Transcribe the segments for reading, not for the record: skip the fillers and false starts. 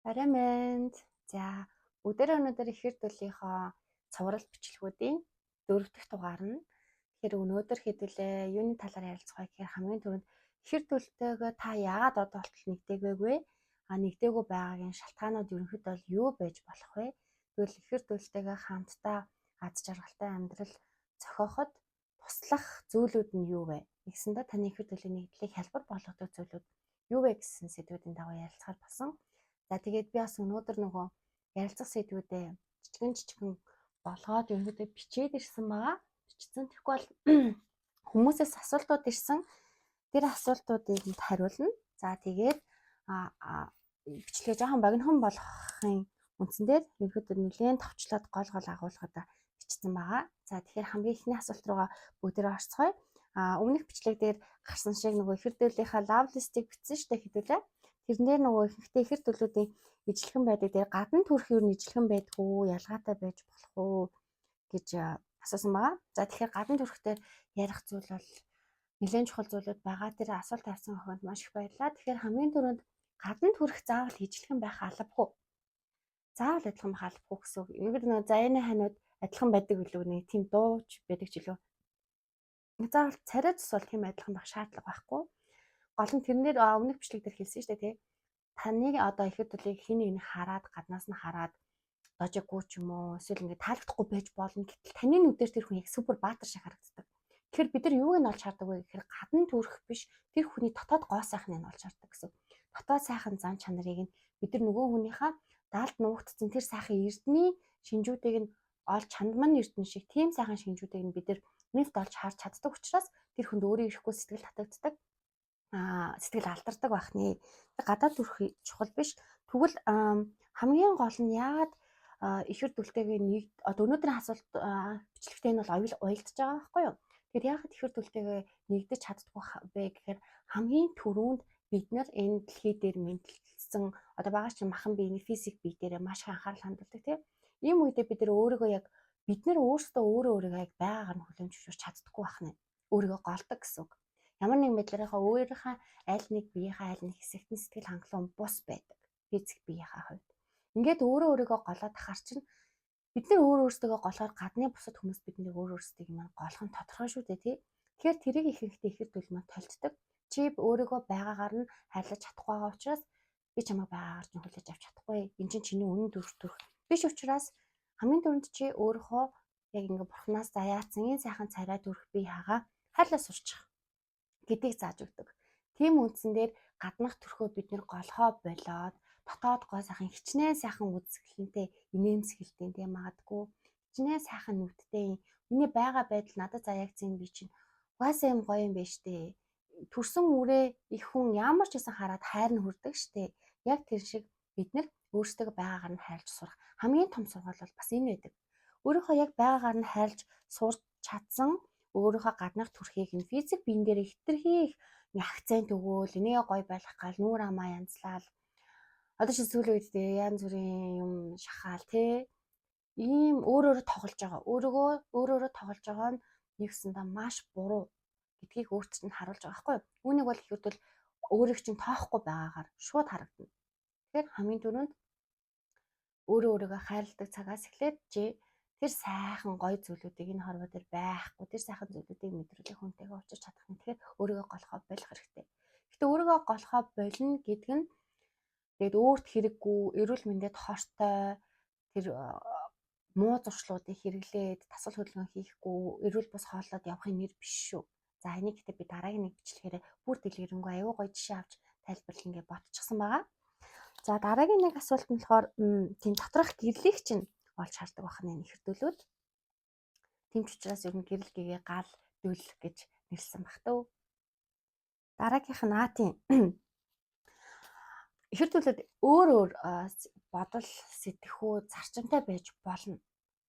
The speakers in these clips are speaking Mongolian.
Арай мэнд. За, өнөөдөр ихэр төлөвийнхөө цуврал бичлэгүүдийн 4 дахь дугаар нь. Тэгэхээр өнөөдөр хэдүүлээ юуны талаар ярилцах вэ гэхээр хамгийн түрүүнд ихэр төлөвтэйгээ та яагаад одоо болтол нэгдээгүй? Нэгдээгүй байгаагийн шалтгаанууд ерөнхийдөө бол юу байж болох вэ? Тэгвэл ихэр төлөвтэйгээ хамтдаа аз жаргалтай амьдрал зохиоход туслах зүйлүүд нь юу вэ? Нэгсэндээ таны ихэр төлөвийн нэгдлийг хялбар болгодог зүйлүүд юу вэ гэсэн сэдвүүдийн дагуу ярилцахаар болсон. За тэгээд би бас өнөөдөр нөгөө ярилцах сэдвүүдээ жижигэн болгоод ерөнхийдөө бичээд ирсэн байгаа. Бичсэн. Тэгэхгүй бол хүмүүсээс асуултууд ирсэн. Тэр асуултуудыг хариулна. За тэгээд бичлэгээ жоохон богинохон болгохын үндсэн дээр ерөнхийдөө нэлээд товчлоод гол агуулгад бичсэн байгаа. За тэгэхээр хамгийн ихний асуулт руугаа бүгдээрээ орцгоё. Өмнөх бичлэг дээр гарсан шиг нөгөө ихэр дүүлийнхаа лав листийг бичсэн шүү дээ хэдүүлээ. Тэрнээр нөгөө ихэнхдээ ихэр төлөвүүдийн ижлэхэн байдаг дээр гадна төрх юу нь ижлэхэн байдгүй ялгаатай байж болох уу гэж асуусан байгаа. За тэгэхээр гадна төрхтөөр ярих зүйл бол нэлээд чухал зүйлүүд байгаа. Тэр асуулт тавьсан охинд маш их баярлалаа. Тэгэхээр хамгийн түрүүнд гадна төрх заавал ижлэхэн байх албагүй. Заавал адилхан байх албагүй гэсэн үг. Ингээд нөгөө заяаны ханууд адилхан байдаг билүү нэг тийм дууч байдаг ч илүү. Заавал царай цус бол тийм адилхан байх шаардлага байхгүй. Гол нь тэрнээр өмнөх бичлэг дээр хэлсэн шүү дээ тий. Таныг одоо ихэр төлөвийг хин нэг хараад гаднаас нь хараад дожиггүй ч юм уу эсвэл ингээд таалагдахгүй байж болно. Гэтэл таны нүдээр тэр хүн яг супер баатар шиг харагддаг. Тэгэхээр бид нар юуг нь олж хардаг вэ гэхээр гадна төрөх биш тэр хүний дотоод гоо сайхныг нь олж хардаг гэсэн. Дотоод сайхан зан чанарыг нь бид нар нөгөө хүнийхээ даалд нуугдсан тэр сайхан эрдний шинжүүдийг нь олж чандман эрдэн шиг тийм сайхан шинжүүдийг нь бид нар нэвт олж харж чаддаг учраас тэр хүнд өөрөө ирэхгүй сэтгэл татагддаг. Сэтгэл алдардаг байх нэ. Гадаад төрөх чухал биш. Тэгвэл хамгийн гол нь яагаад ихэр төлөвтэйгээ нэг өнөөдрийн асуулт бичлэгтэй нь бол уялдаж байгаа байхгүй юу? Тэгэхээр яагаад ихэр төлөвтэйгээ нэгдэж чаддгүй бэ гэхээр хамгийн түрүүнд бид нар энэ дэлхий дээр мэдлэлсэн одоо байгаа чинь махан биений физик бие дээр маш их анхаарал хандуулдаг тийм. Ийм үедээ бид нар өөрийгөө яг бид нар өөрөөсөө яг байгаагаар нь хүлээн зөвшөөрч чаддаггүй байх нэ. Өөрийгөө голдог гэсэн үг. Ямар нэг мэдлэрийнхээ өөрийнхөө аль нэг биеийнхээ аль нэг хэсэгт нь сэтгэл хангалуун бус байдаг. Физик биеийнхээ хувьд. Ингээд өөрийгөө голоод ахаар чинь бид нар өөрөөсөө голохоор гадны бусад хүмүүс биднийг өөрөөсөө юм голох нь тодорхой шүү дээ тий. Тэгэхээр тэрийг их ихтэй ихэр төлмөд толцдог. Чи өөрийгөө байгаагаар нь хайрлаж чадахгүй байгаа учраас би чамайг байгаагаар нь хүлээж авч чадахгүй. Энд чинь чиний үнэн төрх биш учраас хамгийн түрүүнд чи өөрийнхөө яг ингээ бурхнаас заяатсан энэ сайхан царай төрх бие хагаа хайрлаа сурчих гэдгийг зааж өгдөг. Тийм үндсэн дээр гаднах төрхөө бид нэр голхоо болоод дотоод гоо сайхан хичнээн сайхан үзэсгэлэнтэй инээмсэгэлтэй тийм магадгүй хичнээн сайхан нүдтэй миний байгаа байдал надад заяагцсан би чинь угаасаа юм гоё юм байна штэ. Төрсөн үрээ их хүн ямар ч хэсэн хараад хайр нь хүрдэг штэ. Яг тэр шиг бид нар өөрсдөө байгаагаар нь хайрлж сурах хамгийн том сургууль бол бас энэ байдаг. Өөрийнхөө яг байгаагаар нь хайрлж сурч чадсан өөрийнхөө гаднах төрхийг нь физик биен дээр хитрхи их акцент өгөөл энийг гоё байлгах гал нүүр амаа янзлал одоо чи сүүлийн үед янз бүрийн юм шахаал тий ийм өөрөөрөө тоглож байгаа нь нэгсэндээ маш буруу гэдгийг өөртөө нь харуулж байгаа байхгүй юу. Үүнийг бол ихэд бол өөрийг чинь тоохгүй байгаагаар шууд харагдана. Тэгэхээр хамгийн түрүүнд өөрийгөө хайрладаг цагаас эхлээд чи тэр сайхан гоё зүйлүүдийг энэ хорвоо дээр байхгүй тэр сайхан зүйлүүдийг мэдрүүлэх хүнтэйгээ уулзах чадах нь тэгэхээр өөрийгөө голохоо болох хэрэгтэй. Гэтэ өөрийгөө голохоо болно гэдэг нь тэгээд өөрт хэрэггүй эрүүл мэндэд хортой тэр муу зуршлуудыг хэрэглээд тасал хөдөлгөөн хийхгүй эрүүл бус хооллоод явахын нэр биш шүү. За энийг гэхдээ би дараагийн нэг бичлэгээр бүр дэлгэрэнгүй аюу гоё жишээ авч тайлбарлах ингээ ботчихсан байгаа. За дараагийн нэг асуулт нь болохоор тийм доторх гэрлийг чинь олж хардаг байх нь ихэр төлөвд. Тийм ч учраас ер нь гэрэл гэгээ гал дүл гэж нэрлсэн баг тав. Дараагийнх нь тийм ихэр төлөвд өөр бодол сэтгэхүй зарчимтай байж болно.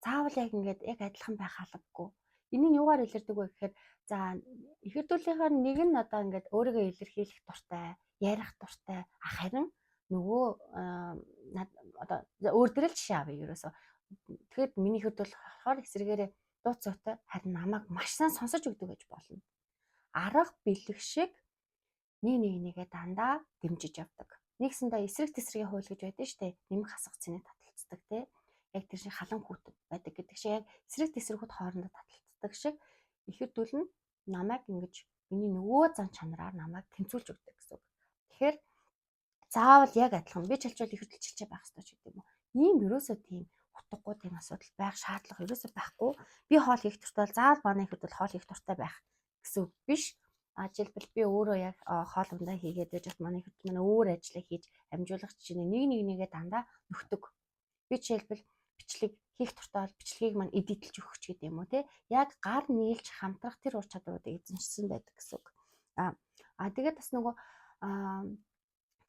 Заавал яг ингээд яг адилхан байх албагүй. Энийг юугаар илэрдэг вэ гэхээр за ихэр төлөвийнхөө нэг нь одоо ингээд өөрийгөө илэрхийлэх дуртай, ярих дуртай харин нөгөө одоо өөр дөр л жишээ авъя ерөөсөө. Тэгэхээр миний хэд бол болохоор эсрэгээрээ дуу цоотой харин намайг маш сайн сонсож өгдөг гэж болно. Арга бэлэг шиг нэгээ дандаа дэмжиж явдаг. Нэгсэндээ эсрэг тесрэгийн хууль гэж байдаг шүү дээ. Нэмэх хасах цэнийг таталцдаг тий. Яг тэр шиг халан хүүтэд байдаг гэдэг шиг яг эсрэг тесрэгүүд хоорондоо таталцдаг шиг ихэр дүүл нь намайг ингэж миний нөгөө зан чанараар намайг тэнцвүүлж өгдөг гэсэн үг. Тэгэхээр заавал яг адилхан би чалчвал ихэр дэлчилчээ байх хэрэгтэй ч гэдэг юм уу. Ийм ерөөсөө тийм утгагүй тийм асуудал байх шаардлага ерөөсөө байхгүй. Би хоол хийх туртай бол заавал манай ихэд бол хоол хийх туртай байх гэсэн үг биш. Жишээлбэл би өөрөө яг хоол ундаа хийгээд байж бас манай ихэд манай өөр ажлыг хийж амжуулах чинь нэгээ дандаа нөхдөг. Би жишээлбэл бичлэг хийх туртай бол бичлэгийг маань эдитэлж өгөх ч гэдэг юм уу те. Яг гар нийлж хамтрах тэр ур чадваруудыг эзэмшсэн байдаг гэсэн үг. Тэгээд бас нөгөө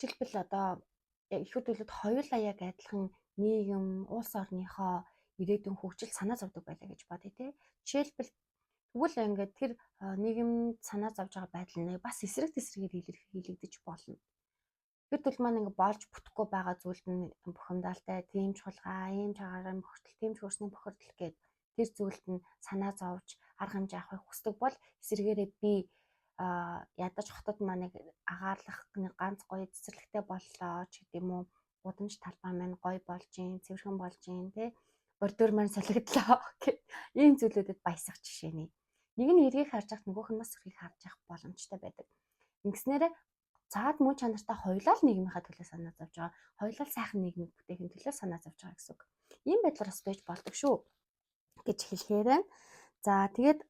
жишээлбэл одоо ихэд дүүлүүд хоёулаа яг адилхан нийгэм, улс орныхоо ирээдүйн хөгжил санаа зовдөг байлаа гэж бодъё те. Жишээлбэл тэгвэл ингээд тэр нийгэм санаа зовж байгаа байдал нь бас эсрэг тесрэгээр илэрхийлэгдэж болно. Тэр тул маань ингээд болж бүтэхгүй байгаа зүйлд нь бухимдалтай, тийм чуулга, ийм чагаарын бохирдол, тийм хөрсний бохирдол гээд тэр зүйлд нь санаа зовж арга хэмжээ авахыг хүсдэг бол эсрэгээрээ би ядаж хотод маань агаарлах ганц гоё цэцэрлэгтэй боллоо ч гэдэг юм уу. Удамж талбай маань гоё болж гин, цэвэрхэн болж гин тий. Бордуур маань солигдлоо гэх ийм зүйлүүдэд баясах жишээний. Нэг нь эргийг харж хахад нөгөөх нь бас өрхийг харж явах боломжтой байдаг. Ингэснээрээ цаад мөн чанартай хоёулаа л нийгмийнхаа төлөө санаа зовж байгаа. Хоёулаа сайхан нийгмийг бүтээхин төлөө санаа зовж байгаа гэсэн үг. Ийм байдлаар бас байж болдог шүү гэж хэлэхээр байна. За тэгээд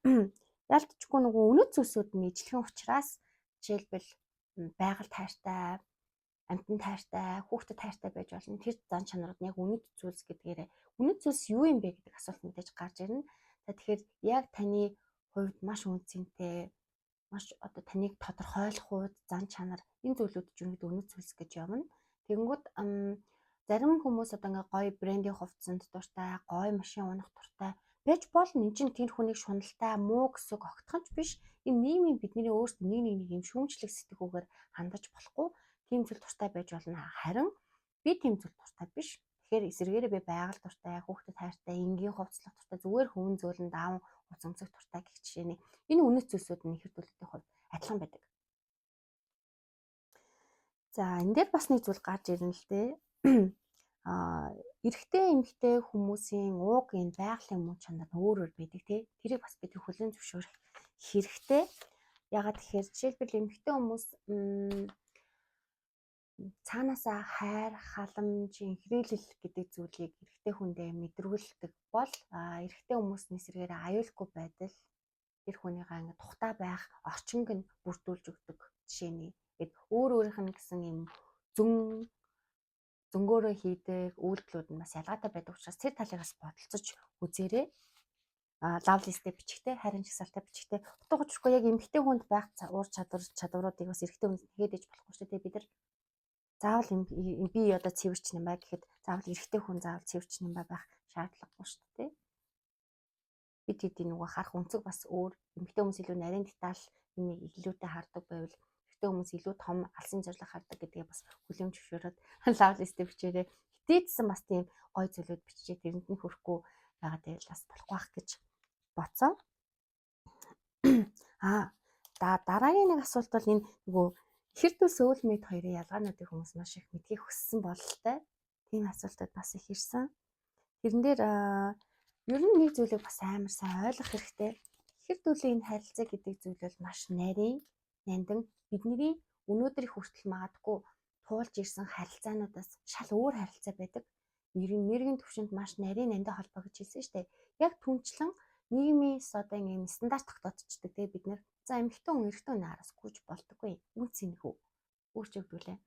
ялтчгүй нөгөө үнэт зүйлсүүд нь ижлэхэн учраас жишээлбэл байгаль тайртай, амьтан тайртай, хүүхдэд тайртай байж болно. Тэр зан чанарууд нь яг үнэт зүйлс гэдгээрээ үнэт зүйлс юу юм бэ гэдэг асуулт мэдээж гарч ирнэ. Тэгэхээр яг таны хувьд маш үнцэнтэй, маш одоо таныг тодорхойлох үед зан чанар энэ зүйлүүд ч юм уу үнэт зүйлс гэж явна. Тэгэнгүүт зарим хүмүүс одоо ингээ гоё брендийн хувцсанд дуртай, гоё машин унах дуртай байж болно. Энд чинь тэр хүнийг шуналтай, муу гэсэг огтхон ч биш. Энэ нийгмийн бидний өөрсдөө нэг юм шүүмжлэх сэтгүүгээр хандаж болохгүй. Тийм зүйл дуртай байж болно. Харин би тийм зүйл дуртай биш. Тэгэхээр эсэргээрээ би байгаль дуртай, хүүхдэд хайртай, энгийн хувцлах дуртай, зүгээр хөвөн зөөлөн даавн уц өмсөх дуртай гэх жишээний энэ үнэт зүйлсүүд нь ихэр дүүлүүдийн хувьд адилхан байдаг. За энэ дээр бас нэг зүйл гарч ирнэ л дээ. Эрэгтэй эмэгтэй хүмүүсийн уугын байгалийн мөн чанар нь өөр байдаг тий. Тэрийг бас бид хүлээн зөвшөөрөх хэрэгтэй. Ягаад тэгэхээр жишээлбэл эмэгтэй хүмүүс цаанаасаа хайр, халамж, инхрийлэл гэдэг зүйлийг эрэгтэй хүндээ мэдрүүлдэг бол эрэгтэй хүмүүсийн эсрэгээр аюулгүй байдал тэр хүнийгаа ингэ тухтай байх орчинг нь бүрдүүлж өгдөг жишээний. Гэт өөр өөрийнх нь гэсэн юм зөнгөөрөө хийдэг үйлдэлүүд нь бас ялгаатай байдаг учраас тэр талыг бас бодолцож үзээрэй. Лав листтэй бичгтэй, харин жагсаалтай бичгтэй. Утга учиргүй яг эмэгтэй хүнд байх уур чадваруудыг бас эрэгтэй хүнд хийгээд иж болохгүй шүү дээ. Бид нар заавал би одоо цэвэрч юм бай гэхэд заавал эрэгтэй хүн заавал цэвэрч юм байх шаардлагагүй шүү дээ. Бид хэдийн нөгөө харах өнцөг бас өөр. Эмэгтэй хүмүүс илүү нарийн деталь энийг илүүтэй хардаг байвал эрэгтэй хүмүүс илүү том алсын зорилго хардаг гэдгээ бас хүлээн зөвшөөрөөд лав листтэй бичээрэй. Хитээдсэн бас тийм гой зүйлүүд биччихээ тэрэнд нь хүрэхгүй байгаа дээр бас болохгүй байх гэж бодсон. Дараагийн нэг асуулт бол энэ нөгөө ихэр дүү сөүлмэйд хоёрын ялгаануудыг хүмүүс маш их мэдхийг хүссэн бололтой. Тийм асуултууд бас их ирсэн. Тэрэн дээр ер нь нэг зүйлийг бас амар сайн ойлгох хэрэгтэй. Ихэр дүүлийн энэ харилцаа гэдэг зүйл бол маш нарийн, нандин бидний өнөөдрийг хүртэл магадгүй туулж ирсэн харилцаануудаас шал өөр харилцаа байдаг. Нэрийн төвшөнд маш нарийн нандин холбоо гэж хэлсэн шүү дээ. Яг түнчлэн нийгмийн одоо ийм стандарт тогтоодчихдаг те бид нар. За эмэгтэй хүн эрэгтэй хүн араас гүйж болдоггүй. Үнц энэхүү. Өөрчигдүүлээ.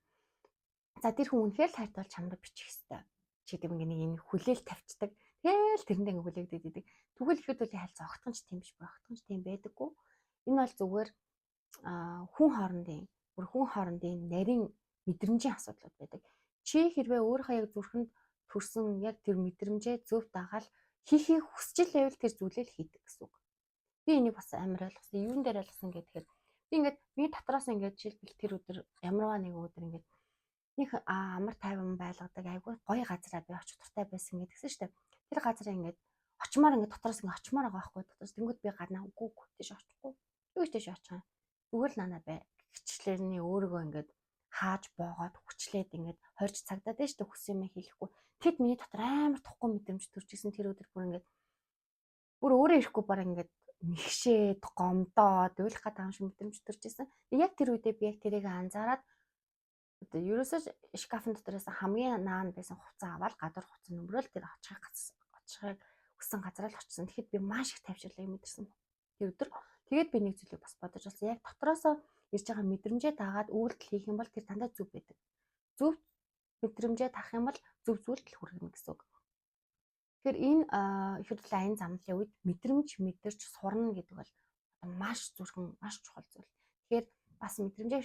За тэр хүн үнэхээр л хайртай бол чамд бичих хэвээр. Чи гэдэг нэг юм хүлээл тавьчихдаг. Тэгэл тэрэндээ ингээ хүлээгдээд идэг. Тэгвэл ихэд үлийн харилцаа огтхон ч тийм биш бүр огтхон ч тийм байдаггүй. Энэ бол зүгээр хүн хоорондын нарийн мэдрэмжийн асуудлууд байдаг. Чи хэрвээ өөрийнхөө яг зүрхэнд төрсэн яг тэр мэдрэмжээ зөв дагаал хийхийг хүсч л байвал тэр зүйлээ л хийдэг гэсэн үг. Би энийг бас амар ойлгосон. Юун дээр ойлгосон гэхээр би ингээд би дотроос ингээд жишээлбэл тэр өдөр ямарваа нэг өдөр ингээд нэг амар тайван байлгадаг айгүй гоё газараа би очих туртай байсан гэдгсэн шүү дээ. Тэр газараа ингээд очимоор ингээд дотроос ингээд очимоор байгаа байхгүй дотроос тэнгууд би гаднаа үгүй тийш очихгүй. Юу тийш очих юм. Зүгээр л нанаа бай. Гिचлэрний өөрийгөө ингээд хааж боогоод хүчлээд ингээд хорж цагдаад байж төгс юм хийхгүй. Тэд миний дотор амар тухгүй мэдрэмж төрчихсэн тэр өдөр бүр ингээд бүр өөрөө ирэхгүй бараг ингээд мэгшээд гомдоод уйлах гэдэг юм шиг мэдрэмж төрчихсэн. Яг тэр үедээ би яг тэрийг анзаараад одоо ерөөсөө шкафын дотроос хамгийн наан байсан хувцас аваад гадуур хувцас нөмрөөл тэр очихыг хүссэн газараа л очсон. Тэгэхэд би маш их тайвширлыг мэдэрсэн. Тэр өдөр тэгээд би нэг зүйлийг бас бодож болсон. Яг дотроосоо ирж байгаа мэдрэмжээ дагаад үйлдэл хийх юм бол тэр дандаа зүв байдаг. Зүв мэдрэмжээ таах юм бол зүв зүйлдэл хүргэнэ гэсэн үг. Тэгэхээр энэ их хурлын аян замлын үед мэдрэмж мэдэрч сурна гэдэг бол маш зүрхэн, маш чухал зүйл. Тэгэхээр бас мэдрэмжээ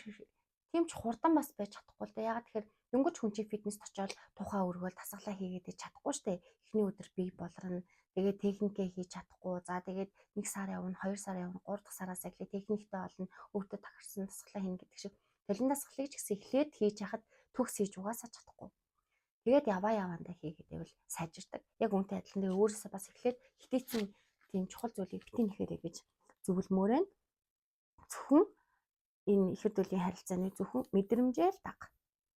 тийм ч хурдан бас байж чадахгүй л да. Ягаад тэгэхээр дөнгөж хүн чинь фитнест очиод тухайн өргөөл дасгалаа хийгээд чадахгүй штэ. Эхний өдөр бие болрно. Тэгээд техникээ хийж чадахгүй. За тэгээд 1 сар явна, 2 сар явна, 3 дахь сараас эхлээ техниктэй олно. Өвдөд тахарсан дасгалаа хийнэ гэдэг шиг. Толин дасгалыг ч гэсэн эхлээд хийж хахад төгс хийж угаасаа чадахгүй. Тэгээд яваандаа хийгээд байвал сайжирдаг. Яг үнтэй адилхан. Тэгээ өөрөөсөө бас эхлээд хитээцэн тийм чухал зүйлийг битгий нэхэрэй гэж зөвлөмөөрэй. Зөвхөн энэ их хөдөлгөөний харилцааны зөвхөн мэдрэмжээ л даг.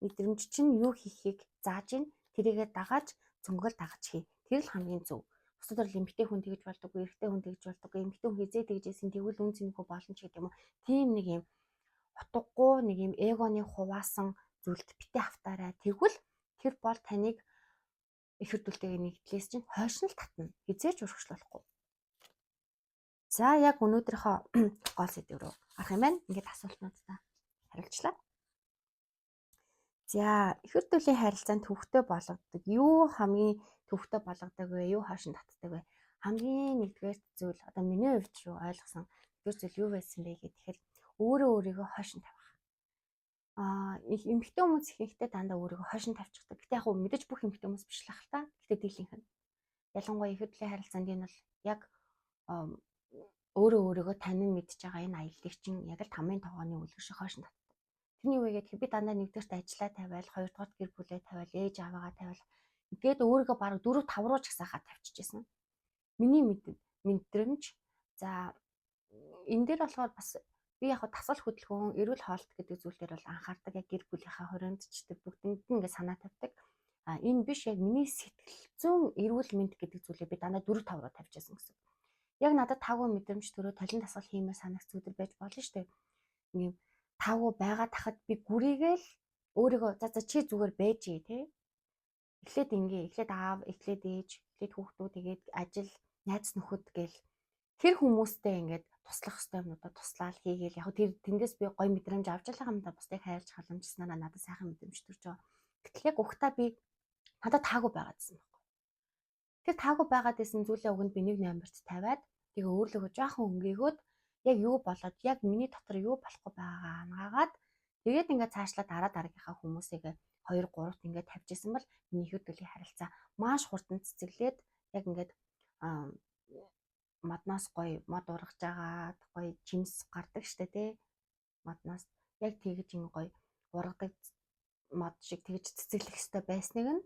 Мэдрэмж чинь юу хийхийг зааж ийн тэрийгээ дагааж зөнгөл дагаж хий. Тэр л хамгийн зөв. Бусад бол эмэгтэй хүн тэгж болдоггүй, эрэгтэй хүн тэгж болдоггүй, эмэгтэй хүн хизээ тэгжсэн тэгвэл үн цэнэгүй болно ч гэдэг юм уу. Тийм нэг юм утгагүй нэг юм эгоны хуваасан зүйлд битээ автаарай. Тэгвэл тэр бол таныг их хөдөлгөөний нэгдлээс чинь хойш нь л татна. Хизээч урагшлуулахгүй. За яг өнөөдрийнхөө гол сэдв рүү арах юм байна. Ингээд асуултнуудаа хариулчлаа. За их хөдөлгөөний харилцаанд төвхтэй болгодог. Юу хамгийн төвхтэй болгодог вэ? Юу хойш нь татдаг вэ? Хамгийн нэгдүгээр зүйл одоо миний хувьд шүү ойлгосон нэгдүгээр зүйл юу байсан бэ гэхээр өөрөө өөрийгөө хойш нь тавих. Эмэгтэй хүмүүс ихэнхдээ дандаа өөрийгөө хойш нь тавьчихдаг. Гэтэ яг мэдээж бүх эмэгтэй хүмүүс биш л ах л та. Гэтэ дийлийнх нь. Ялангуяа их хөдөлгөөний харилцаанд энэ бол яг өөрийгөө танин мэдж байгаа энэ аяллыг чинь яг л тамийн тоогооны үлгэр шиг хойш нь татдаг. Тэрний юу гэгээд би дандаа нэгдүгээрт ажиллаа тавиал, хоёрдугаарт гэр бүлээ тавиал, ээж аваагаа тавиал. Ингээд өөрийгөө бараг 4 5 руу ч ихсаахаа тавьчихжээ. Миний мэдрэмж за энэ дээр болохоор бас би яг тасгал хөдөлгөөн, эрүүл хоолт гэдэг зүйл дээр бол анхаардаг. Яг гэр бүлийнхаа хориондчдаг бүгдэнд ингээд санаа тавьдаг. Энэ биш яг миний сэтгэл зүйн эрүүл мэнд гэдэг зүйлийг би дандаа 4 5 руу тавьчихсан гэсэн. Яг надад тавгүй мэдрэмж төрөө толин тасгал хиймээр санагц зүйлэр байж болно шүү дээ. Ингээд тавгүй байгаа тахад би гүрийгээл өөрийгөө за чи зүгээр байжээ тий. Эхлээд эхлээд аав, эхлээд ээж, эхлээд хүүхдүүд тэгээд ажил, найз нөхөд гээл тэр хүмүүстэй ингээд туслах ёстой юмудаа туслаад хийгээл яг тэр тэндээс би гоё мэдрэмж авч байгаа юм да бусдыг хайрлаж халамжснараа надад сайхан мэдрэмж төрж байгаа. Гэтэл яг угтаа би надад таагүй байгаадсэн байхгүй. Тэр таагүй байгаад байсан зүйлээ өгөнд би 1 номерт тавиад тэгээ өөрлөгөө жоохон өнгөөгөөд яг юу болоод яг миний дотор юу болохгүй байгаагаа ангаагаад тэгээд ингээд цаашлаа дараагийнхаа хүмүүсийг 2 3-т ингээд тавьжсэн бол миний хөдөлгөөний харилцаа маш хурдан цэцэглээд яг ингээд модноос гоё мод ургаж агаад гоё жимс гардаг штэ тий. Модноос яг тэгж ин гоё ургадаг мод шиг тэгж цэцэглэх ёстой байсныг нь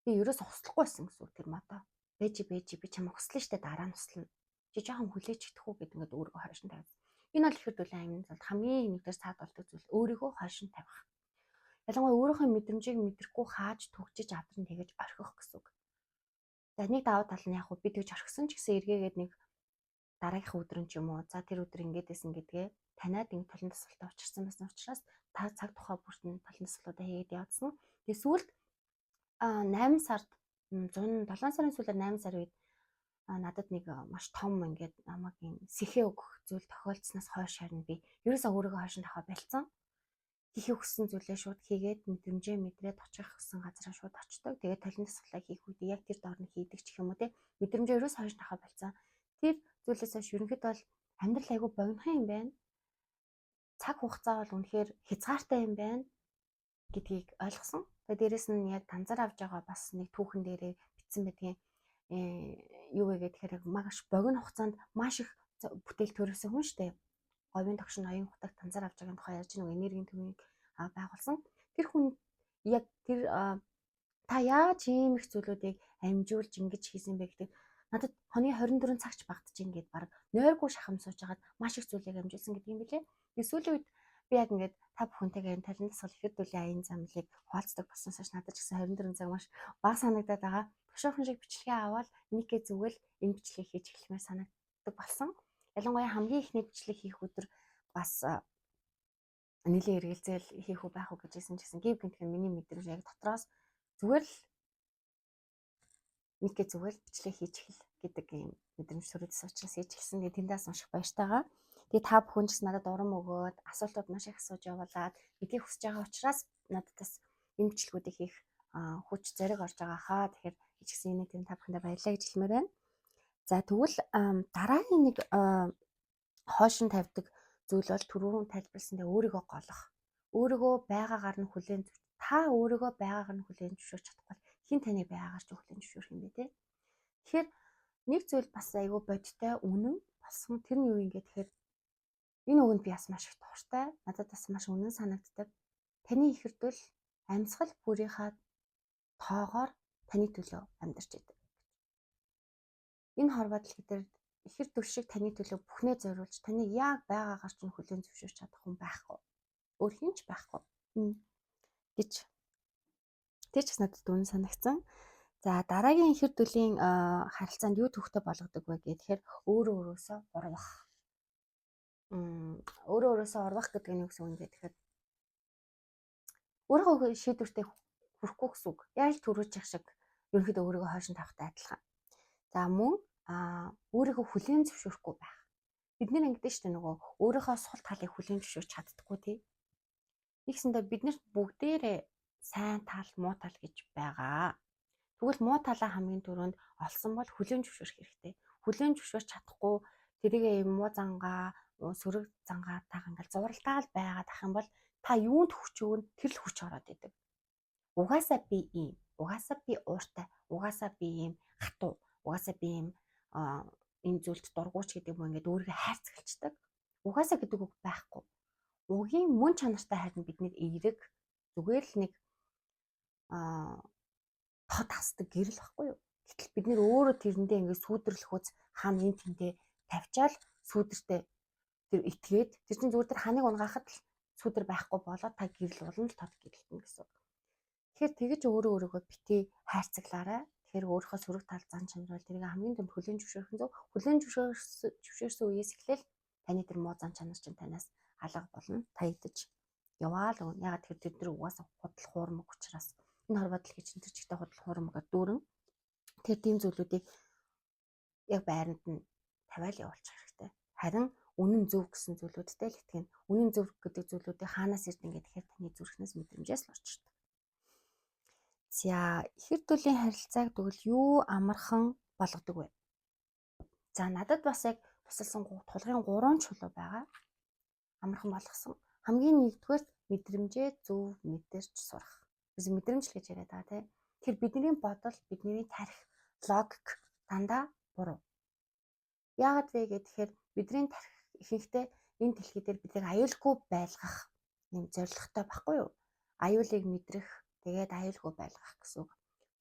би ерөөс хуслахгүйсэн гэсэн үг тэр модоо. Бэж би чам хуслаа штэ дараа нь хуслана. Чи жоохон хүлээж идэх үү гэд ингээд өөрийгөө хойш нь тавьсан. Энэ бол их хөдөлгөөний аймын зал хамгийн нэгдүгээр цаад болдог зүйл өөрийгөө хойш нь тавих. Ялангуяа өөрийнхөө мэдрэмжийг мэдрэхгүй хааж төгжиж авдран тэгэж орхих гэсэн үг. За нэг давуу тал нь яг би тэгж орхисон ч гэсэн эргээгээд нэг дараагийнхаа өдөр нь ч юм уу за тэр өдөр ингээд байсан гэдгээ таниад ингэ толон тасгалтай учирсан байсан учраас та цаг тухай бүрт нь толон тасгалуудаа хийгээд явуулсан. Тэгээ сүүлд 8 сард 7 сарын сүүлээр 8 сар үед надад нэг маш том ингээд намайг юм сэхээ өгөх зүйл тохиолдсноос хойш харин би ерөөсөө өөрийгөө хойш нь таваа болцсон. Хийхээ хүссэн зүйлээ шууд хийгээд мэдрэмжээ мэдрээд очих гэсэн газараа шууд очдог. Тэгээд толин тасгалаа хийх үед яг тэр доор нь хийдэг ч юм уу те мэдрэмжээ ерөөсөө хойш таваа болцсон. Тэр зүйлээс хойш ерөнхийдөө бол амьдрал айгүй богинохан юм байна. Цаг хугацаа бол үнэхээр хязгаартай юм байна гэдгийг ойлгосон. Тэгээд дээрэс нь яг танзар авж байгаа бас нэг түүхэн дээрээ бичсэн байдгийн юу вэ гэхээр маш богино хугацаанд маш их бүтээл төрөөсөн хүн штэ. Говийн тогшин ноён хутагт танзар авч байгаа тухай ярьж нэг энергийн төвийг байгуулсан. Тэр хүн яг тэр та яаж ийм их зүйлүүдийг амжуулж ингэж хийсэн бэ гэдэг надад хоны 24 цагч багтаж ингээд баг нойргүй шахам сууж хагаад маш их зүйлийг амжуулсан гэдэг юм билээ. Тэгээ сүүлийн үед би яг ингээд та бүхэнтэйгээ энэ талент дасгал хэр төлийн аян замлыг хуваалцдаг болсноос хойш надад ч гэсэн 24 цаг маш бага санагдаад байгаа. Тушаахан шиг бичлэгээ аваад нэггээ зүгэл энэ бичлэгийг хийж эхлэмээр санагддаг болсон. Ялангуяа хамгийн ихний бичлэг хийх өдөр бас нийлээ эргэлзээл хийх үү байх уу гэжсэн ч гэсэн гів гинтхэн миний мэдрэмж яг дотроос зүгээр л нэггээ зүгээр л бичлэг хийж эхэл гэдэг юм мэдрэмж төрөөс учраас хийж эхэлсэн. Тэгээ тэндээс унших баяртай байгаа. Тэгээ та бүхэн ч надад урам өгөөд асуултууд маш их асууж явуулаад гэдгийг хүсэж байгаа учраас надад бас энэ бичлэгүүдийг хийх хүч зориг орж байгаа хаа. Тэгэхээр хийчихсэн энэ тийм та бүхэндээ баярлалаа гэж хэлмээр байна. За тэгвэл дараагийн нэг хойшин тавьдаг зүйл бол түрүүн тайлбарласандаа өөрийгөө голох. Өөрийгөө байгаагаар нь хүлээн та өөрийгөө байгаагаар нь хүлээн зөвшөөрч чадахгүй хин таныг байгаагаар ч хүлээн зөвшөөрөх юм бэ те. Тэгэхээр нэг зүйл бас айгүй бодтой үнэн болсон. Тэр нь юу юм бэ гэхээр энэ үгэнд би бас маш их дуртай. Надад бас маш үнэн санагддаг. Таны их эрдэл амьсгал бүрийнхаа тоогоор таны төлөө амьдарч идэг. Энэ хор бодол гэдэг ихэр төл шиг таны төлөө бүхнээ зориулж таныг яг байгаагаар ч хүлээн зөвшөөрч чадах хүн байхгүй. Өөр хинч байхгүй. гэж тэр ч надад үнэн санагдсан. За дараагийн ихэр төлийн харилцаанд юу төвхтэй болгодог вэ гэхээр өөрөө өөрөөсөө урвах. Өөрөө өөрөөсөө урвах гэдэг нь юу гэсэн үг вэ гэхээр өөрийнхөө шийдвэртэй хүрэхгүй гэсэн үг. Яг л төрүүлж явах шиг ерөнхийдөө өөрийгөө хойшин тавихтай адилхан. За мөн өөрийгөө хүлээн зөвшөөрөхгүй байх. Бид нэр ингэдэж штэ нөгөө өөрийнхөө сул талыг хүлээн зөвшөөрч чаддаггүй тий. Нэгсэндээ бид нар бүгдээрээ сайн тал, муу тал гэж байгаа. Тэгвэл муу талаа хамгийн түрүүнд олсон бол хүлээн зөвшөөрөх хэрэгтэй. Хүлээн зөвшөөрч чадахгүй тэрийг юм муу зангаа, сөрөг зангаатайгаа ингээл зуралдаал байгаад ах юм бол та юунд хүч өгөн тэр л хүч ороод идэг. Угаасаа би ийм, угаасаа би ууртай, угаасаа би ийм хатуу, угаасаа би ийм энэ зүйлд дургуйч гэдэг юм ингээд өөрийгөө хайрцагчдаг. Угаасаа гэдэг үг байхгүй. Угийн мөн чанартай харин бидний эерэг зүгээр л нэг тод хасдаг гэрэл байхгүй юу? Гэтэл бид нэр өөрөө тэрэндээ ингээд сүйдэрлэх үз хаана энэ тэнтэй тавьчаал сүйдэртэй тэр итгээд тэр чинь зүгээр тэр ханыг унгахад л сүйдэр байхгүй болоод та гэрэл улам л тод гэрэлтэн гэсэн. Тэгэхээр тэгэж өөрөө өөрийгөө битгий хайрцаглаарай. Тэгэхээр өөрийнхөө сөрөг тал зан чанар бол тэрийг хамгийн түрүүнд хүлээн зөвшөөрөх нь зөв. Хүлээн зөвшөөрсөн үеэс эхлээл таны тэр муу зан чанар чинь танаас алга болно. Та идэж яваа л өгнө. Ягаад тэр тэр угаасаа худал хуурмаг учраас энэ хор бодол гэж энэ чигтээ худал хуурмаг дүүрэн тэр тийм зүйлүүдийг яг байранд нь тавиал явуулчих хэрэгтэй. Харин үнэн зөв гэсэн зүйлүүдтэй л итгэн. Үнэн зөв гэдэг зүйлүүдийг хаанаас ирд ингээд тэгэхээр таны зүрхнээс мэдрэмжээс л орчирдаг. За ихэр төлийн харилцааг тэгвэл юу амархан болгодог вэ? За надад бас яг тусалсан тулгын 3 чулуу байгаа. Амархан болгосон. Хамгийн нэгдүгээр мэдрэмжээ зөв мэдэрч сурах. Biz мэдрэмж л гэж яриад байгаа тийм. Тэр бидний бодол, бидний тарих, логик дандаа буруу. Яагаад вэ гэхээр бидний тарих ихэнхдээ энэ дэлхий дээр биднийг аюулгүй байлгах юм зорилготой байхгүй юу? Аюулыг мэдрэх, тэгээд аюулгүй байлгах гэсэн үг.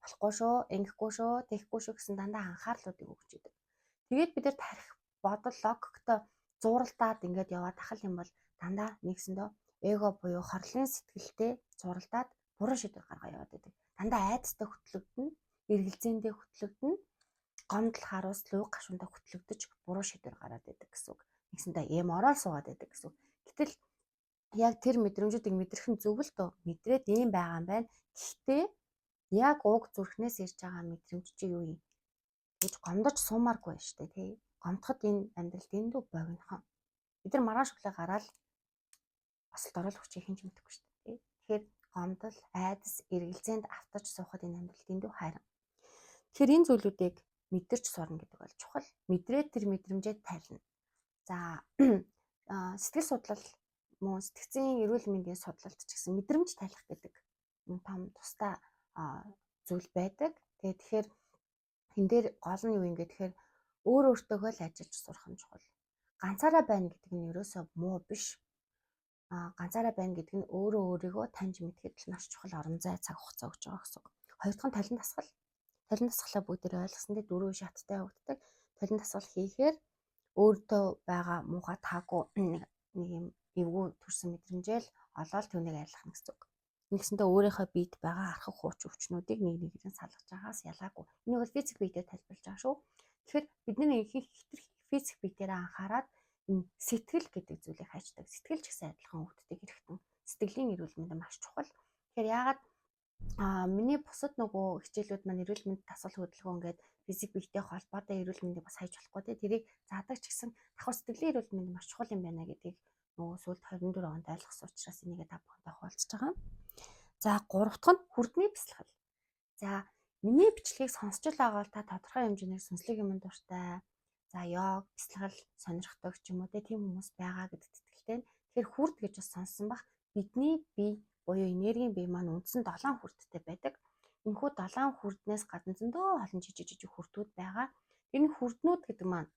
Болохгүй шүү, ингэхгүй шүү, тэгэхгүй шүү гэсэн дандаа анхаарлуудыг өгч идэг. Тэгээд бид нар тарих, бодол, логиктой зуралдаад ингээд яваад тахал юм бол дандаа нэгсэндөө эго буюу хорлын сэтгэлтэй зуралдаад буруу шийдвэр гаргаа яваад байдаг. Дандаа айдастай хөтлөгдөн, эргэлзээндээ хөтлөгдөн, гомдол харуус луу гашуундаа хөтлөгдөж буруу шийдвэр гараад байдаг гэсэн үг. Нэгсэндээ эм ороод суугаад байдаг гэсэн үг. Гэтэл яг тэр мэдрэмжүүдийг мэдрэх нь зөв л дөө. Мэдрээд ийм байгаа юм байна. Гэхдээ яг уг зүрхнээс ирж байгаа мэдрэмж чи юу юм? Гэж гомдож суумааргүй байна шүү дээ, тий. Гомдоход энэ амьдрал дэндүү богинохон. Бид нар маргааш өглөө гараад асалт оруулах хүчийг хинж мэдэхгүй шүү дээ, тий. Тэгэхээр гомдол, айдас, эргэлзээнд автаж суухад энэ амьдрал дэндүү хайран. Тэгэхээр энэ зүйлүүдийг мэдэрч сурна гэдэг бол чухал. Мэдрээд тэр мэдрэмжээ тайлна. За сэтгэл судлал мөн сэтгцийн эрүүл мэндийн судлалт ч гэсэн мэдрэмж тайлах гэдэг том тусдаа зүйл байдаг. Тэгэхээр энэ дээр гол нь юу юм гэхээр өөр өөртөөгөө л ажиллаж сурах нь чухал. Ганцаараа байна гэдэг нь ерөөсөө муу биш. Ганцаараа байна гэдэг нь өөрөө өөрийгөө таньж мэдхэд л маш чухал орон зай цаг хугацаа өгч байгаа гэсэн. Хоёр дахь нь талент дасгал. Талент дасгалаа бүгдээ ойлгосондоо 4 шаттай явагддаг. Талент дасгал хийхээр өөртөө байгаа муухай таагүй нэг юм эвгүй төрсэн мэдрэмжээл олоод түүнийг арилгах гэсэн үг. Нэгсэндээ өөрийнхөө биед байгаа архаг хууч өвчнүүдийг нэг нэгээр нь салгаж байгаас ялгаагүй. Энийг бол физик биедээ тайлбарлаж байгаа шүү. Тэгэхээр бид нэг хитрхи физик биедээ анхаарад энэ сэтгэл гэдэг зүйлийг хайчдаг. Сэтгэл ч гэсэн адилхан өвддөг хэрэгтэн. Сэтгэлийн эрүүл мэнд маш чухал. Тэгэхээр яагаад миний бусад нөгөө хичээлүүд маань эрүүл мэнд дасгал хөдөлгөөн ингээд физик биетэй холбоотой эрүүл мэндийг бас хайж болохгүй те тэрийг заадаг ч гэсэн давхар сэтгэлийн эрүүл мэнд маш чухал юм байна гэдгийг нөгөө сүүлд 24 онд ойлгосон учраас энийг та бүхэндээ хуваалцаж байгаа. За 3 дахь нь хүрдний бясалгал. За миний бичлэгийг сонсч л байгаа бол та тодорхой хэмжээгээр сүнслэг юм дуртай. За йог, бясалгал сонирхдаг ч юм уу тийм хүмүүс байгаа гэдэгт итгэлтэй. Тэгэхээр хүрд гэж бас сонссон бах бидний бие буюу энергийн бие маань үндсэн 7 хүрдтэй байдаг. Энэхүү 7 хүрднээс гадна зөндөө олон жижиг хүрдүүд байгаа. Энэ хүрднүүд гэдэг маань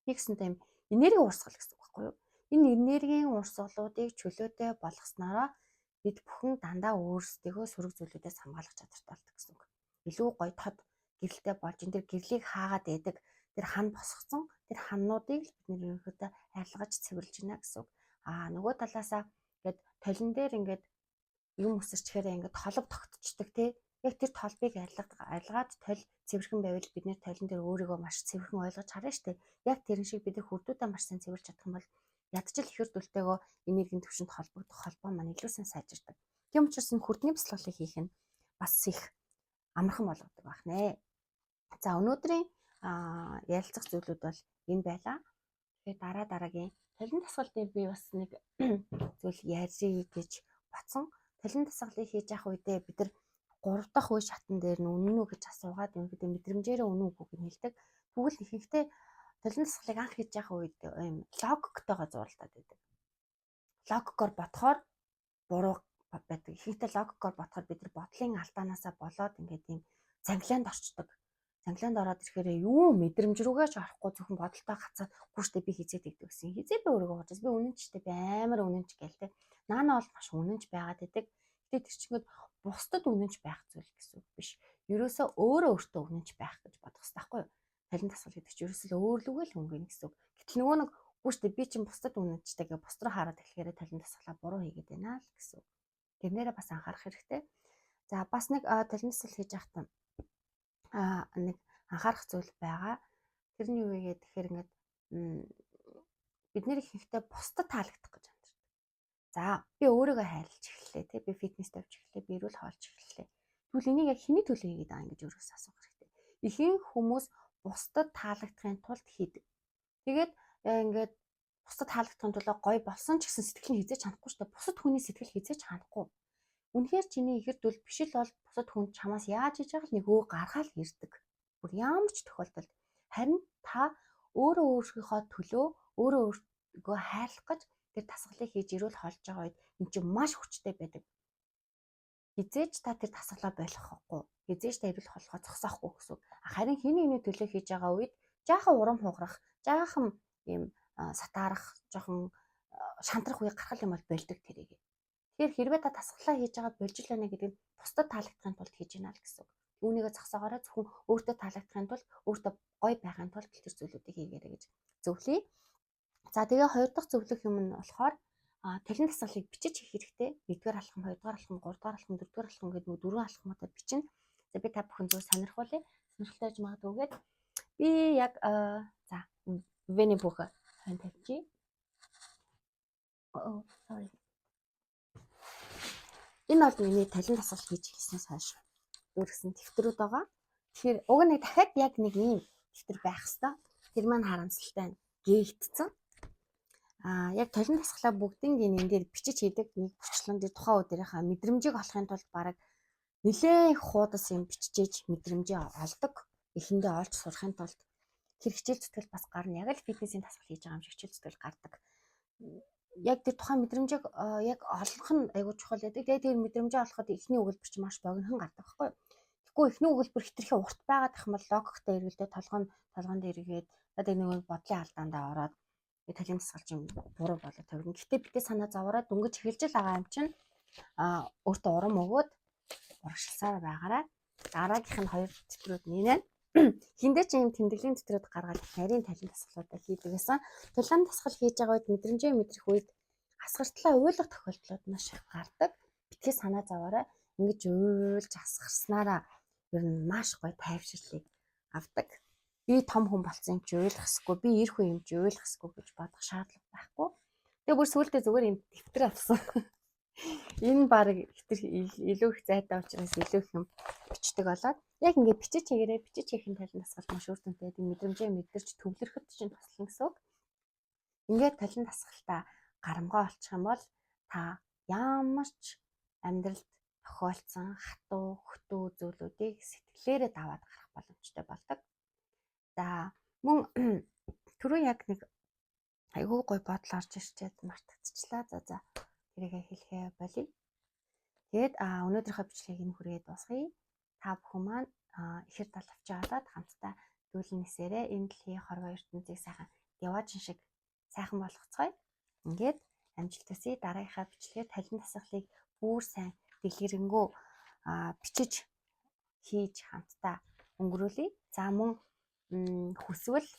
нэгсэнтэй юм энерги урсгал гэсэн үг байхгүй юу? Энэ энергийн урсгалуудыг чөлөөтэй болгосноор бид бүхэн дандаа өөрсдөө сөрөг зүйлүүдээс хамгаалах чадвартай болдог гэсэн үг. Илүү гоё тод гэрэлтэй болж энэ төр гэрлийг хаагаад байдаг. Тэр хан босгосон тэр ханнуудыг бид ерөнхийдөө арилгаж цэвэрлж гинэ гэсэн үг. Нөгөө талаасаа ингээд толин дээр ингээд юм өсөрчхээр ингээд толб тогтцдог тий. Яг тэр толбыг арилгаад толь цэвэрхэн байвал бид нэр толин дээр өөрийгөө маш цэвэрхэн ойлгож харна шүү дээ. Яг тэрэн шиг бид хүрдүүдээ маш сайн цэвэрлж чадах юм бол ядчил ихэр дүлтэйгөө энергийн төвшөнд холбогдох холбоо маань илүү сайн сайжирдаг. Тийм учраас энэ хүрдний бясалгалыг хийх нь бас их амархан болгодог байх нэ. За өнөөдрийн ярилцах зүйлүүд бол энэ байлаа. Тэгэхээр дараагийн толин дасгал дээр би бас нэг зүйл ярьъя гэж бодсон. Толин дасгалыг хийж явах үедээ бид нар 3 дахь үе шатан дээр нь үнэн үү гэж асуугаад ингээд мэдрэмжээрээ үнэн үгүй гэж хэлдэг. Тэгвэл ихэнхдээ толин дасгалыг анх хийж явах үед юм логиктойгоо зурлаад байдаг. Логикоор бодохоор буруу байдаг. Ихэнхдээ логикоор бодохоор бид нар бодлын алдаанаасаа болоод ингээд юм занглаанд орчдөг. Занглаанд ороод ирэхээр юу мэдрэмж рүүгээ ч орохгүй зөвхөн бодолтой гацаад гүйштэй би хизээд идэх гэсэн. Хизээ би өөрийгөө бодож би үнэнчтэй би амар үнэнч гэлтэй. Наана бол маш үнэнч байгаад байдаг. Тэгээд тэр чинь бусдад үнэнч байх зүйл гэсэн үг биш. Ерөөсөө өөртөө үнэнч байх гэж бодох хэрэгтэй байхгүй юу? Толин дасгал гэдэг чинь ерөөсөө өөрлөгөө л өнгөнө гэсэн үг. Гэтэл нөгөө нэг гүйштэй би чинь бусдад үнэнчтэй гэж бус руу хараад эхлэхээр толин дасгалаа буруу хийгээд байна л гэсэн үг. Тэрнээрээ бас анхаарах хэрэгтэй. За бас нэг толин дасгал хийж явахдаа нэг анхаарах зүйл байгаа. Тэрний юу вэ гэхээр ингээд бид нэр ихэнхдээ бусдад таалагдах гэж амьдэрдэг. За би өөрийгөө хайрлаж эхэллээ тий би фитнес тавьж эхэллээ би эрүүл хоолж эхэллээ. Тэгвэл энийг яг хэний төлөө хийгээд байгаа юм гэж өөрөөсөө асуух хэрэгтэй. Ихэнх хүмүүс бусдад таалагдахын тулд хийдэг. Тэгээд ингээд бусдад таалагдахын тулд гоё болсон ч гэсэн сэтгэл нь хизээж чанахгүй шүү дээ. Бусад хүний сэтгэл хизээж чанахгүй. Үнэхээр чиний ихэрдүүл биш л бол бусад хүн чамаас яаж хийж байгаа л нэг өө гаргаал ирдэг. Бүр ямар ч тохиолдолд харин та өөрийнхөө төлөө өөрийгөө хайрлах гэж тэр дасгалыг хийж ирүүл холж байгаа үед эн чинь маш хүчтэй байдаг. Хизээж та тэр дасгалаа болохгүй. Хизээж та ирүүл холгоо зогсоохгүй гэсэн. Харин хэний төлөө хийж байгаа үед жаахан урам хугарах, жаахан ийм сатаарах, жоохон шантрах үе гаргал юм бол болдог тэрийг. Тэгэхээр хэрвээ та дасгалаа хийж байгаа болж л байна гэдэг нь бусдад таалагдахын тулд хийж гинэ л гэсэн. Үүнийгээ зогсоогоорой зөвхөн өөртөө таалагдахын тулд өөртөө гоё байхын тулд тэр зүйлүүдийг хийгээрэй гэж зөвлөе. За тэгээ 2 дахь зөвлөх юм нь болохоор толин дасгалыг бичиж хийх хэрэгтэй. 1-р алхам, 2-р алхам, 3-р алхам, 4-р алхам гэдэг нөгөө 4 алхмуудаа бичнэ. За би та бүхэн зөв сонирхуулъя. Сонирхолтой байж магадгүйгээд би яг за вэний бүх хэн тавьчих. Sorry. Энэ бол миний толин дасгал хийж хийснээс хойш дүүргэсэн тэмдгэрүүд байгаа. Тэгэхээр уг нь дахиад яг нэг ийм тэмдгэр байх хэвээр. Тэр маань харамсалтай гээгдсэн. Яг толин дасгалаа бүгдийг энэ дээр бичиж хийдэг нэг бүрчлэн дээр тухайн өдрийнхаа мэдрэмжийг олохын тулд бараг нэлээд хуудас юм бичиж мэдрэмжээ олдог. Эхэндээ олж сурахын тулд тэр хичээл зүтгэл бас гарна. Яг л фитнесийн дасгал хийж байгаа юм шиг хичээл зүтгэл гардаг. Яг тэр тухайн мэдрэмжийг яг олох нь айгуу чухал байдаг. Тэгээд тэр мэдрэмжээ олоход эхний өгүүлбэр чинь маш богинохан гардаг байхгүй юу? Тэгэхгүй эхний өгүүлбэр хитрхи урт байгаад их юм бол логиктой эргэлдээ толгоонд эргээд одоо нэг бодлын алдаандаа ороод толин дасгал чинь буруу болоод тавирна. Гэхдээ битээ санаа зовоорой дөнгөж эхэлж л байгаа юм чинь өөртөө урам өгөөд урагшилсаар байгаарай. Дараагийнх нь 2 тэтгэрүүд нийнэ. Хиндэ ч юм тэмдэглэлийн тэтгэрүүд гаргаад нарийн толин дасгалуудаа хийдэг гэсэн. Толин дасгал хийж байгаа үед мэдрэмжээ мэдрэх үед асгартлаа уйлах тохиолдлууд маш их гардаг. Битгий санаа зовоорой. Ингэж уйлж асгарснараа ер нь маш гоё тайвширлыг авдаг. Би том хүн болсон юм чи уйлах хэсгүй, би эр хүн юм чи уйлах хэсгүй гэж бодох шаардлага байхгүй. Тэгээ бүр сүүлдээ зүгээр юм дэвтэр авсан. Энэ баг илүү их зайтай учраас илүү их юм бичдэг болоод яг ингээд бичиж хийгээрээ бичиж хийхин талын дасгал маш үр дүнтэй. Мэдрэмжээ мэдэрч төвлөрөхөд чинь туслах гэсэн үг. Ингээд талын дасгалтаа гарамгаа олчих юм бол та ямар ч амьдралд тохиолдсон хатуу, хөтөө зүйлүүдийг сэтгэлээрээ даваад гарах боломжтой болдог. За мөн түрүү яг нэг айгүй гой бодол орж ирчээд мартагдчихлаа. За тэрийгээ хэлэхээ болъё. Тэгээд өнөөдрийнхөө бичлэгийг энэ хүрээд дуусгая. Та бүхэн маань ихэр талавчаа болоод хамтдаа дүүлнэсээрээ энэ дэлхийн хорвоо ертөнцийг сайхан яваажин шиг сайхан болгоцгоё. Ингээд амжилт хүсье. Дараагийнхаа бичлэгээр талин дасгалыг бүр сайн дэлгэрэнгүй бичиж хийж хамтдаа өнгөрүүлье. За мөн хүсвэл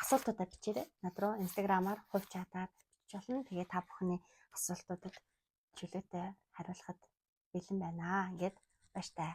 асуултуудаа бичээрэй. Над руу инстаграмаар хувь чатаар бичиж болно. Тэгээ та бүхний асуултуудад чөлөөтэй хариулахад бэлэн байна. Ингээд баяртай.